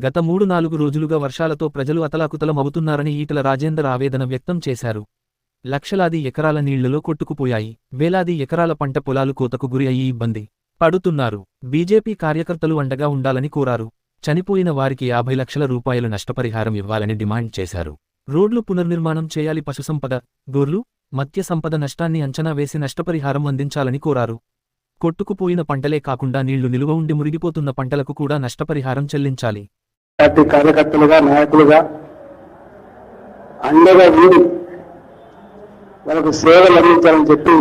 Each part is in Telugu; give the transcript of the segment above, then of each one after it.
గత 3-4 రోజులుగా వర్షాలతో ప్రజలు అతలాకుతలమవుతున్నారని ఈటల రాజేందర్ ఆవేదన వ్యక్తం చేశారు. లక్షలాది ఎకరాల నీళ్లలో కొట్టుకుపోయాయి. వేలాది ఎకరాల పంట పొలాలు కోతకు గురి అయ్యి ఇబ్బంది పడుతున్నారు. బీజేపీ కార్యకర్తలు అండగా ఉండాలని కోరారు. చనిపోయిన వారికి 50 లక్షల రూపాయల నష్టపరిహారం ఇవ్వాలని డిమాండ్ చేశారు. రోడ్లు పునర్నిర్మాణం చేయాలి. పశుసంపద, గొర్రెలు, మత్స్య సంపద నష్టాన్ని అంచనా వేసి నష్టపరిహారం అందించాలని కోరారు. కొట్టుకుపోయిన పంటలే కాకుండా నీళ్లు నిలువ ఉండి మురిగిపోతున్న పంటలకు కూడా నష్టపరిహారం చెల్లించాలి. పార్టీ కార్యకర్తలుగా, నాయకులుగా అండగా ఉండి వాళ్ళకు సేవలు అందించాలని చెప్పి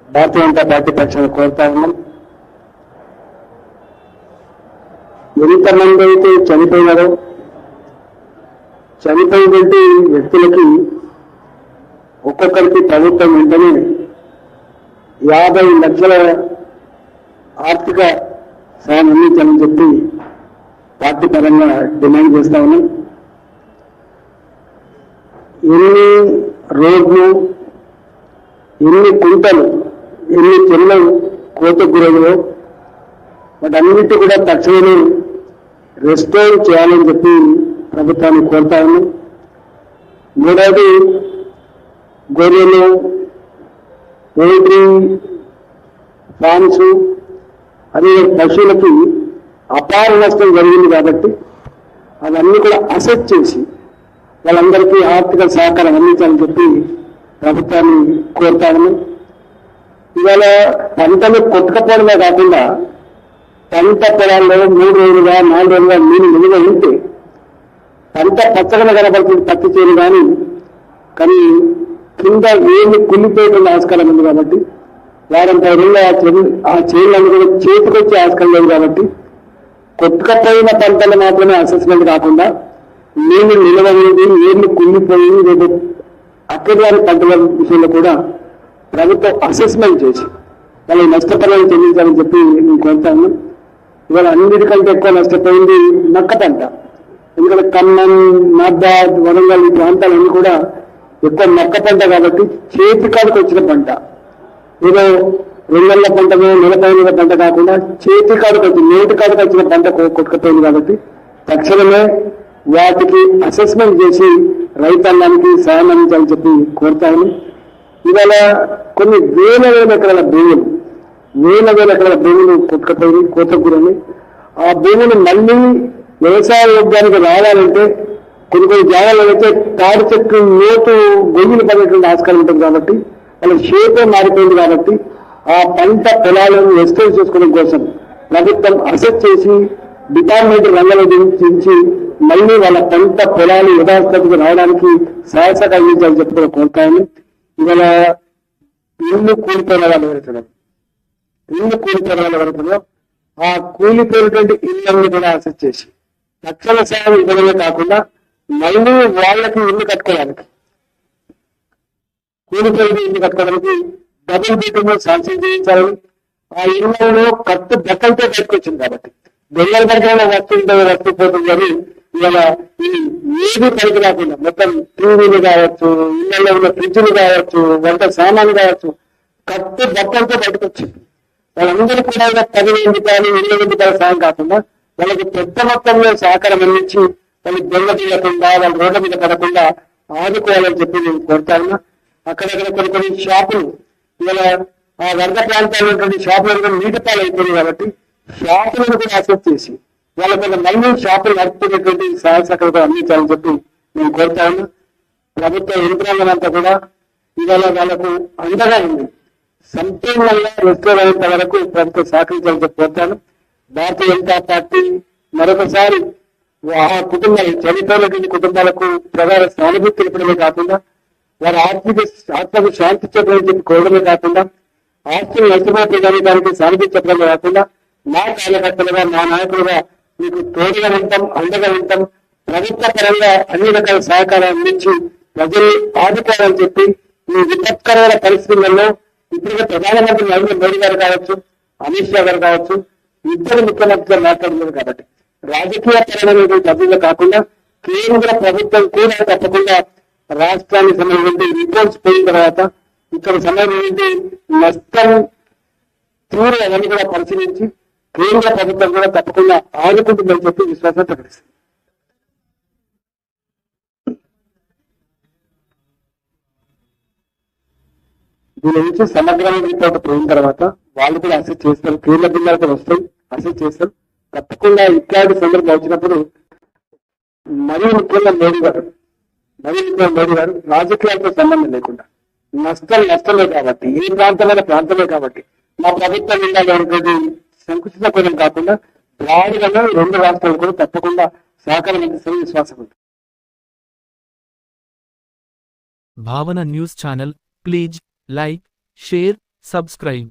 భారతీయ జనతా పార్టీ పక్షాన్ని కోరుతా ఉన్నాం. ఎంతమంది అయితే చనిపోయినారో, చనిపోయినటువంటి వ్యక్తులకి ఒక్కొక్కరికి ప్రభుత్వం వెంటనే 50 లక్షల ఆర్థిక సాయం అందించాలని చెప్పి పార్టీ పరంగా డిమాండ్ చేస్తా ఉన్నాం. ఎన్ని రోడ్లు, ఎన్ని కుంటలు, ఎన్ని చెరువులు కోతకు గురయ్యో వాటన్నిటి కూడా తక్షణమే రెస్టోర్ చేయాలని చెప్పి ప్రభుత్వాన్ని కోరుతా ఉన్నాం. మూడవది, గొర్రెలు, పోల్ట్రీ ఫార్మ్స్, అదే పశువులకి అపార నష్టం జరిగింది కాబట్టి అవన్నీ కూడా అసెట్ చేసి వాళ్ళందరికీ ఆర్థిక సహకారం అందించాలని చెప్పి ప్రభుత్వాన్ని కోరుతాను. ఇవాళ పంటలు కొట్టుకపోవడమే కాకుండా పంట పొలాల్లో 3 రోజులుగా 4 రోజులుగా నీళ్ళు నిలువ ఉంటే పంట పచ్చగా కనబడుతుంది పత్తి చేను కానీ కింద వేలు కుళ్ళిపోయేటువంటి ఆస్కారం ఉంది కాబట్టి వారం 10 రోజులు ఆ చేనులను కూడా చేతికొచ్చే ఆస్కారం లేదు కాబట్టి కొట్టుకపోయిన పంటలు మాత్రమే అసెస్మెంట్ కాకుండా నీళ్లు నిల్వ ఉంది, నీళ్లు కుళ్ళిపోయి రేపు అక్కడి పంటల విషయంలో కూడా ప్రభుత్వం అసెస్మెంట్ చేసి వాళ్ళకి నష్టపరిహారం చెల్లించాలని చెప్పి నేను కోరుతాను. ఇవాళ అన్నిటికంటే ఎక్కువ నష్టపోయింది నక్క పంట. ఎందుకంటే ఖమ్మం, నాబాద్, వరంగల్ ఈ ప్రాంతాలన్నీ కూడా ఎక్కువ నక్క పంట కాబట్టి చేతి కాడికి వచ్చిన పంట, ఏదో 2 నెలల పంటలో నెలపైన పంట కాకుండా చేతి కాడికి వచ్చి నేటి కాడికి వచ్చిన పంట కొట్టుకుపోయింది కాబట్టి తక్షణమే వాటికి అసెస్మెంట్ చేసి రైతాంగానికి సాయం అందించాలని చెప్పి కోరుతాను. ఇవాళ కొన్ని వేల ఎకరాల భూములు కొట్టుకుపోయి కోతకు గురని ఆ భూములు మళ్ళీ వ్యవసాయ యోగ్యానికి రావాలంటే కొన్ని జాగాల్లో అయితే తాడి చెట్టు లోతు గొయ్యిలు పడేటువంటి ఆస్కారం ఉంటుంది కాబట్టి వాళ్ళ షేపే మారిపోయింది కాబట్టి ఆ పంట పొలాలను ఎస్టేట్ చేసుకోవడం కోసం ప్రభుత్వం అసెట్ చేసి డిపార్ట్మెంట్ రంగంలో దించి మళ్ళీ వాళ్ళ పంట పొలాలు యథాస్థితికి రావడానికి సహాయత అందించాలని చెప్పి కోరుతాను. ఇవాళ ఇల్లు కూలిపోయిన వాళ్ళు ఎవరైతున్నారు, ఆ కూలిపోయినటువంటి ఇళ్ళని కూడా అసెట్ చేసి లక్షల సాయం ఇవ్వడమే కాకుండా మళ్ళీ వాళ్ళకి ఇల్లు కట్టుకోవడానికి, కూలిపోయిన ఇల్లు కట్టుకోవడానికి డబుల్ బెడ్రూమ్ శాంక్షన్ చేయించాలని, ఆ ఇళ్లలో కట్టు దక్కలతో బయటకొచ్చింది కాబట్టి దొంగల దగ్గర వస్తు పోతుంది కానీ ఇవాళ ఏది పనికి రాకుండా మొత్తం టీవీలు కావచ్చు, ఇళ్లలో ఉన్న ఫ్రిడ్జ్లు కావచ్చు, వంట సామాన్లు కావచ్చు కట్టు దక్కలతో బయటకొచ్చింది. వాళ్ళందరూ కూడా 10,000 రూపాయలు 20,000 రూపాయల సాయం కాకుండా వాళ్ళకి పెద్ద మొత్తంలో సహకారం అందించి వాళ్ళకి దొంగ తీయకుండా, వాళ్ళ రోడ్ల మీద పడకుండా ఆదుకోవాలని చెప్పి నేను కోరుతాను. అక్కడక్కడ కొన్ని షాపులు ఇవాళ ఆ వర్గ ప్రాంతాల్లో ఉన్నటువంటి షాపులు నీటి పాలు అయిపోయింది కాబట్టి షాపులను కూడా అసెప్ట్ చేసి వాళ్ళ మళ్ళీ షాపులు నడుపుతున్నటువంటి సహాయ సహకారం అందించాలని చెప్పి నేను కోరుతాను. ప్రభుత్వ యంత్రాంగం అంతా కూడా ఇవాళ వాళ్ళకు అండగా ఉంది. సంపూర్ణంగా రెస్టోర్ అయ్యేంత వరకు ప్రభుత్వం సహకరించాలని చెప్పి కోరుతాను. భారతీయ జనతా పార్టీ మరొకసారి ఆ కుటుంబాలు చనిపోయినటువంటి కుటుంబాలకు ప్రధాన సానుభూతి తెలపడమే కాకుండా వారి ఆత్మకు శాంతి చెప్పడం చెప్పి కోరడమే కాకుండా ఆస్తులు నష్టపోతే దానికి సానుభూతి చెప్పడమే కాకుండా మా కార్యకర్తలుగా, మా నాయకులుగా మీకు తోడుగా ఉంటాం, అండగా ఉంటాం. ప్రభుత్వ పరంగా అన్ని రకాల సహకారం అందించి ప్రజలు ఆదుకోవాలని చెప్పి ఈ విపత్కరమైన పరిస్థితులలో ఇప్పటికే ప్రధానమంత్రి నరేంద్ర మోడీ గారు కావచ్చు, అమిత్ షా గారు కావచ్చు, ఇద్దరు ముఖ్యమంత్రులు మాట్లాడుతున్నారు కాబట్టి రాజకీయ పరమైనటువంటి అభివృద్ధి కాకుండా కేంద్ర ప్రభుత్వం కూడా తప్పకుండా రాష్ట్రానికి సంబంధించి రిపోర్ట్స్ పోయిన తర్వాత ఇక్కడ సంబంధించి నష్టం తీవ్ర అవన్నీ కూడా పరిశీలించి కేంద్ర ప్రభుత్వం కూడా తప్పకుండా ఆదుకుంటుందని చెప్పి విశ్వాసం ప్రకటిస్తుంది. దీని నుంచి సమగ్రమైన రిపోర్ట్ పోయిన తర్వాత వాళ్ళు కూడా అసెస్ చేస్తారు, కేంద్ర జిల్లాలకు వస్తాయి, అసెస్ చేస్తారు. తప్పకుండా ఇట్లాంటి సందర్భం వచ్చినప్పుడు మరీ ముఖ్యంగా మోడీ గారు రాజకీయాలతో సంబంధం లేకుండా నష్టమే కాబట్టి, ఏ ప్రాంతమైన ప్రాంతమే కాబట్టి మా ప్రభుత్వం ఉండాలి అనేది సంకుచిత పదం కాకుండా బ్రాడ్గా 2 రాష్ట్రాలు కూడా తప్పకుండా సహకారం అందిస్తారని విశ్వాసం ఉంది. భావన news channel please like, share, subscribe.